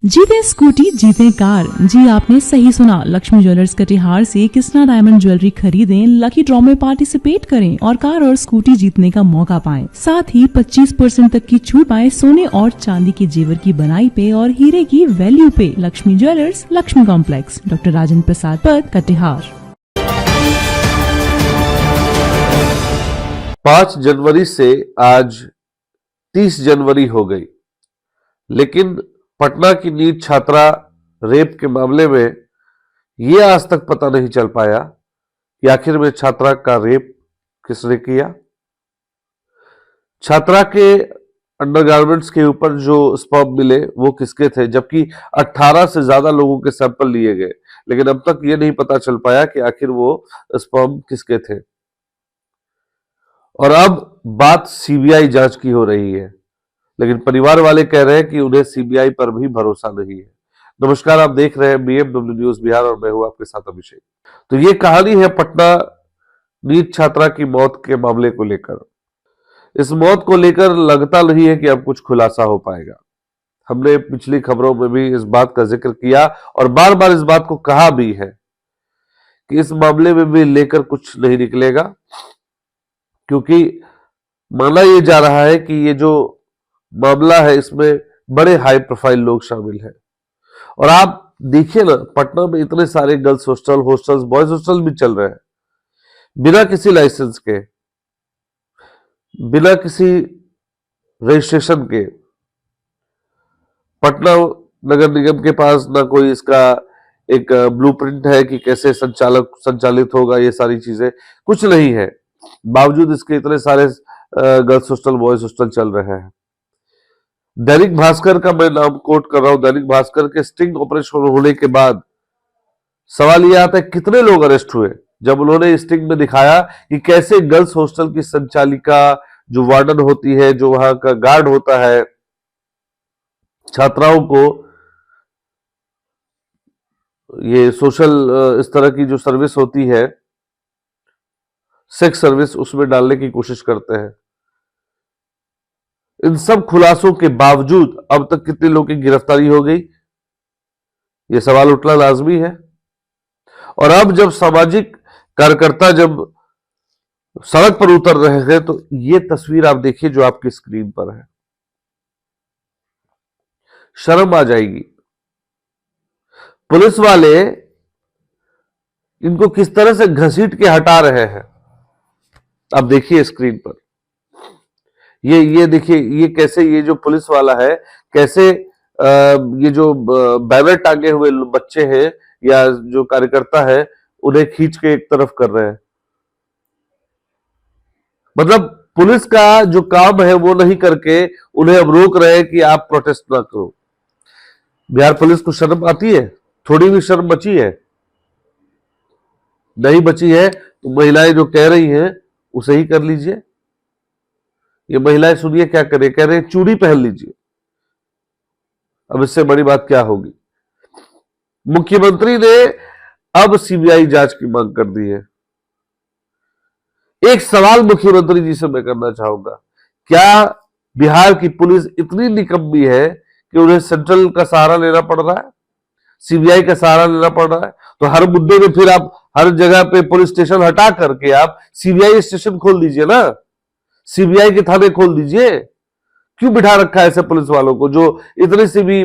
जीते स्कूटी जीते कार। जी आपने सही सुना, लक्ष्मी ज्वेलर्स कटिहार से कृष्णा डायमंड ज्वेलरी खरीदें, लकी ड्रॉ में पार्टिसिपेट करें और कार और स्कूटी जीतने का मौका पाएं। साथ ही 25% तक की छूट पाएं सोने और चांदी के जेवर की बनाई पे और हीरे की वैल्यू पे। Lakshmi jewellers, Lakshmi complex, doctor Rajendra Prasad Path, Katihar. 5 जनवरी से आज 30 जनवरी हो गई, लेकिन पटना की नीट छात्रा रेप के मामले में यह आज तक पता नहीं चल पाया कि आखिर में छात्रा का रेप किसने किया। छात्रा के अंडरगारमेंट्स के ऊपर जो स्पर्म मिले वो किसके थे, जबकि 18 से ज्यादा लोगों के सैंपल लिए गए, लेकिन अब तक ये नहीं पता चल पाया कि आखिर वो स्पर्म किसके थे। और अब बात सीबीआई जांच की हो रही है, लेकिन परिवार वाले कह रहे हैं कि उन्हें सीबीआई पर भी भरोसा नहीं है। नमस्कार, आप देख रहे हैं बीएमडब्ल्यू न्यूज बिहार और मैं हूं आपके साथ अभिषेक। तो ये कहानी है पटना नीट छात्रा की मौत के मामले को लेकर। इस मौत को लेकर लगता नहीं है कि अब कुछ खुलासा हो पाएगा। हमने पिछली खबरों में भी इस बात का जिक्र किया और बार बार इस बात को कहा भी है कि इस मामले में भी लेकर कुछ नहीं निकलेगा, क्योंकि माना यह जा रहा है कि ये जो मामला है इसमें बड़े हाई प्रोफाइल लोग शामिल हैं। और आप देखिए ना, पटना में इतने सारे गर्ल्स हॉस्टल्स, बॉयज हॉस्टल भी चल रहे हैं बिना किसी लाइसेंस के, बिना किसी रजिस्ट्रेशन के। पटना नगर निगम के पास ना कोई इसका एक ब्लूप्रिंट है कि कैसे संचालित होगा, ये सारी चीजें कुछ नहीं है। बावजूद इसके इतने सारे गर्ल्स हॉस्टल, बॉयज हॉस्टल चल रहे हैं। दैनिक भास्कर का मैं नाम कोट कर रहा हूं। दैनिक भास्कर के स्टिंग ऑपरेशन होने के बाद सवाल यह आता है कितने लोग अरेस्ट हुए, जब उन्होंने स्टिंग में दिखाया कि कैसे गर्ल्स हॉस्टल की संचालिका, जो वार्डन होती है, जो वहां का गार्ड होता है, छात्राओं को ये सोशल इस तरह की जो सर्विस होती है, सेक्स सर्विस, उसमें डालने की कोशिश करते हैं। इन सब खुलासों के बावजूद अब तक कितने लोगों की गिरफ्तारी हो गई, यह सवाल उठना लाजमी है। और अब जब सामाजिक कार्यकर्ता जब सड़क पर उतर रहे हैं, तो ये तस्वीर आप देखिए जो आपकी स्क्रीन पर है। शर्म आ जाएगी। पुलिस वाले इनको किस तरह से घसीट के हटा रहे हैं, आप देखिए स्क्रीन पर। ये देखिए, ये कैसे, ये जो पुलिस वाला है कैसे ये जो बैनर टांगे हुए बच्चे हैं या जो कार्यकर्ता है उन्हें खींच के एक तरफ कर रहे हैं। मतलब पुलिस का जो काम है वो नहीं करके उन्हें अब रोक रहे हैं कि आप प्रोटेस्ट ना करो। बिहार पुलिस को शर्म आती है? थोड़ी भी शर्म बची है? नहीं बची है तो महिलाएं जो कह रही हैं उसे ही कर लीजिए। ये महिलाएं सुनिए क्या करे, कह रहे हैं चूड़ी पहन लीजिए। अब इससे बड़ी बात क्या होगी। मुख्यमंत्री ने अब सीबीआई जांच की मांग कर दी है। एक सवाल मुख्यमंत्री जी से मैं करना चाहूंगा, क्या बिहार की पुलिस इतनी निकम्मी है कि उन्हें सेंट्रल का सहारा लेना पड़ रहा है, सीबीआई का सहारा लेना पड़ रहा है? तो हर मुद्दे में फिर आप हर जगह पे पुलिस स्टेशन हटा करके आप सीबीआई स्टेशन खोल दीजिए ना, सीबीआई के थाने खोल दीजिए। क्यों बिठा रखा है ऐसे पुलिस वालों को जो इतनी सी भी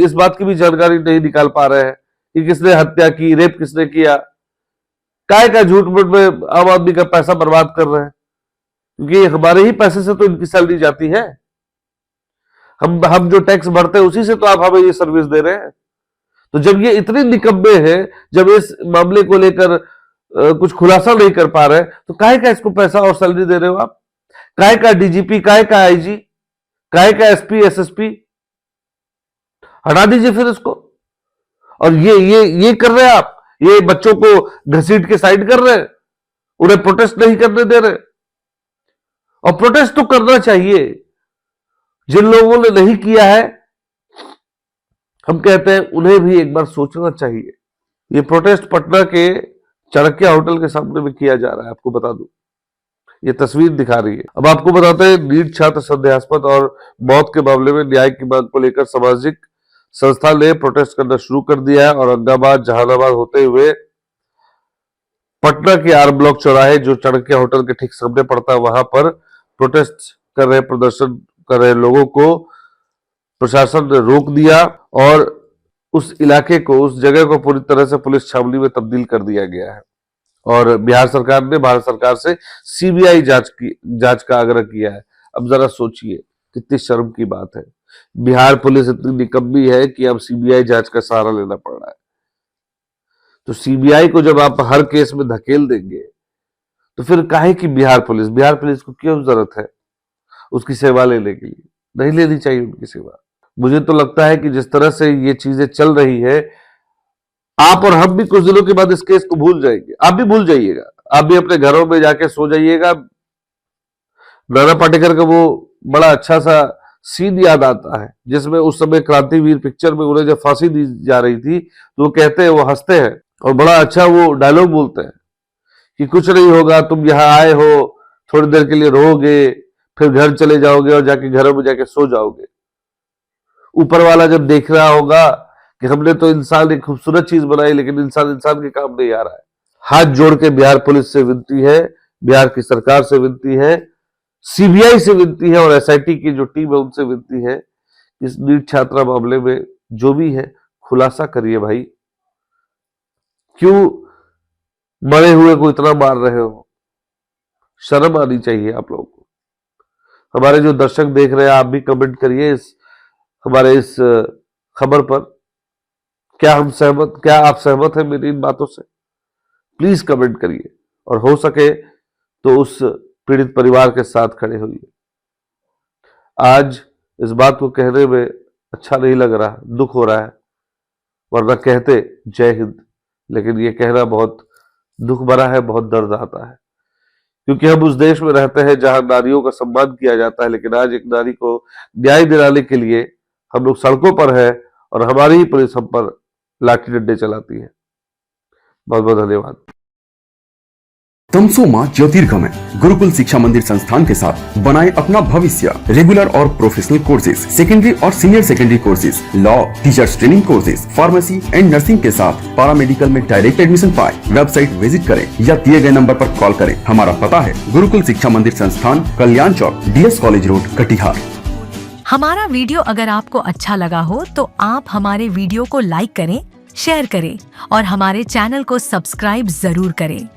इस बात की भी जानकारी नहीं निकाल पा रहे हैं कि किसने हत्या की, रेप किसने किया? काय का झूठ मूठ में आम आदमी का पैसा बर्बाद कर रहे हैं, क्योंकि हमारे ही पैसे से तो इनकी सैलरी जाती है। हम जो टैक्स भरते हैं उसी से तो आप हमें ये सर्विस दे रहे हैं। तो जब ये इतने निकम्मे हैं, जब इस मामले को लेकर कुछ खुलासा नहीं कर पा रहे, तो काहे का इसको पैसा और सैलरी दे रहे हो आप? काहे का डीजीपी, काहे का आईजी, काहे का एसपी, एसएसपी? हटा दीजिए फिर इसको। और ये कर रहे हैं आप, ये बच्चों को घसीट के साइड कर रहे हैं, उन्हें प्रोटेस्ट नहीं करने दे रहे। और प्रोटेस्ट तो करना चाहिए। जिन लोगों ने नहीं किया है, हम कहते हैं उन्हें भी एक बार सोचना चाहिए। ये प्रोटेस्ट पटना के चाणक्य होटल के सामने में किया जा रहा है, आपको बता दूं, ये तस्वीर दिखा रही है। अब आपको बताते हैं, नीट छात्र संदेहास्पद और मौत के मामले में न्याय की मांग को लेकर सामाजिक संस्था ने प्रोटेस्ट करना शुरू कर दिया है और औरंगाबाद जहानाबाद होते हुए पटना के आर ब्लॉक चौराहे जो चाणक्य होटल के ठीक सामने पड़ता है वहां पर प्रोटेस्ट कर रहे प्रदर्शन कर रहे लोगों को प्रशासन ने रोक दिया और उस इलाके को उस जगह को पूरी तरह से पुलिस छावनी में तब्दील कर दिया गया है। और बिहार सरकार ने भारत सरकार से सीबीआई जांच का आग्रह किया है। अब जरा सोचिए कितनी शर्म की बात है। बिहार पुलिस इतनी निकम्मी है कि अब सीबीआई जांच का सहारा लेना पड़ रहा है। तो सीबीआई को जब आप हर केस में धकेल देंगे तो फिर काहे कि बिहार पुलिस को क्यों जरूरत है उसकी सेवा लेने के लिए? नहीं लेनी चाहिए उनकी सेवा। मुझे तो लगता है कि जिस तरह से ये चीजें चल रही है, आप और हम भी कुछ दिनों के बाद इस केस को भूल जाएंगे। आप भी भूल जाइएगा, आप भी अपने घरों में जाके सो जाइएगा। नाना पाटेकर का वो बड़ा अच्छा सा सीन याद आता है जिसमें उस समय क्रांतिवीर पिक्चर में उन्हें जब फांसी दी जा रही थी तो वो कहते हैं, वो हंसते हैं और बड़ा अच्छा वो डायलॉग बोलते हैं कि कुछ नहीं होगा, तुम यहाँ आए हो, थोड़ी देर के लिए रहोगे, फिर घर चले जाओगे और जाके घरों में जाके सो जाओगे। ऊपर वाला जब देख रहा होगा कि हमने तो इंसान एक खूबसूरत चीज बनाई लेकिन इंसान के काम नहीं आ रहा है। हाथ जोड़ के बिहार पुलिस से विनती है, बिहार की सरकार से विनती है, सीबीआई से विनती है और एसआईटी की जो टीम है उनसे विनती है, इस नीट छात्रा मामले में जो भी है खुलासा करिए भाई। क्यों मरे हुए को इतना मार रहे हो? शर्म आनी चाहिए आप लोगों को। हमारे जो दर्शक देख रहे हैं, आप भी कमेंट करिए हमारे इस खबर पर। क्या आप सहमत हैं मेरी इन बातों से? प्लीज कमेंट करिए और हो सके तो उस पीड़ित परिवार के साथ खड़े होइए। आज इस बात को कहने में अच्छा नहीं लग रहा, दुख हो रहा है, वरना कहते जय हिंद, लेकिन ये कहना बहुत दुख भरा है, बहुत दर्द आता है, क्योंकि हम उस देश में रहते हैं जहां नारियों का सम्मान किया जाता है, लेकिन आज एक नारी को न्याय दिलाने के लिए हम लोग सड़कों पर हैं और हमारी ही पुलिस हम पर लाठी डंडे चलाती है। बहुत बहुत धन्यवाद। तमसोमा ज्योतिर्गमय गुरुकुल शिक्षा मंदिर संस्थान के साथ बनाए अपना भविष्य। रेगुलर और प्रोफेशनल कोर्सेज, सेकेंडरी और senior secondary courses, law, teachers training courses, pharmacy and nursing के साथ पैरामेडिकल में डायरेक्ट एडमिशन पाए। वेबसाइट विजिट करें या दिए गए नंबर पर कॉल करें। हमारा पता है गुरुकुल शिक्षा मंदिर संस्थान, कल्याण चौक, DS कॉलेज रोड, कटिहार। हमारा वीडियो अगर आपको अच्छा लगा हो तो आप हमारे वीडियो को लाइक करें, शेयर करें और हमारे चैनल को सब्सक्राइब जरूर करें।